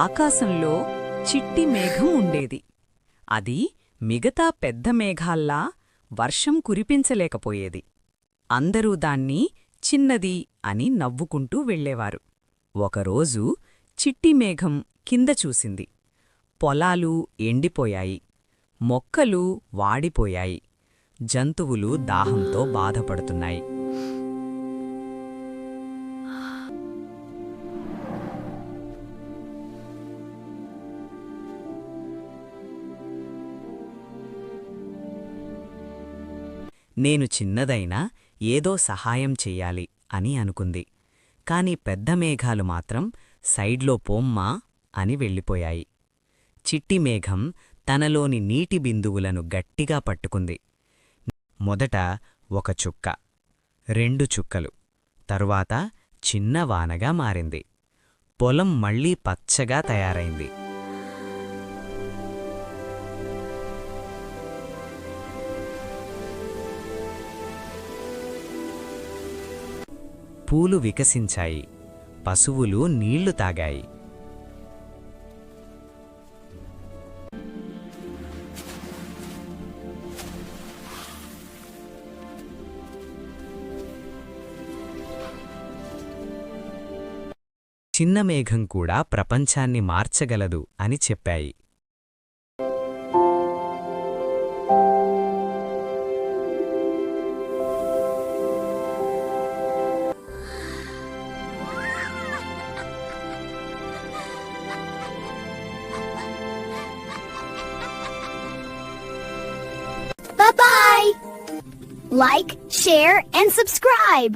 ఆకాశంలో చిట్టి మేఘం ఉండేది. అది మిగతా పెద్ద మేఘాల్లా వర్షం కురిపించలేకపోయేది. అందరూ దాన్ని చిన్నది అని నవ్వుకుంటూ వెళ్లేవారు. ఒకరోజు చిట్టి మేఘం కింద చూసింది. పొలాలు ఎండిపోయాయి, మొక్కలు వాడిపోయాయి, జంతువులు దాహంతో బాధపడుతున్నాయి. నేను చిన్నదైనా ఏదో సహాయం చెయ్యాలి అని అనుకుంది. కాని పెద్ద మేఘాలు మాత్రం సైడ్లో పోమ్మా అని వెళ్ళిపోయాయి. చిట్టి మేఘం తనలోని నీటి బిందువులను గట్టిగా పట్టుకుంది. మొదట ఒక చుక్క, 2 చుక్కలు, తరువాత చిన్న వానగా మారింది. పొలం మళ్లీ పచ్చగా తయారైంది. పూలు వికసించాయి, పశువులు నీళ్లు తాగాయి. చిన్న మేఘం కూడా ప్రపంచాన్ని మార్చగలదు అని చెప్పాయి. Bye-bye! Like, share, and subscribe!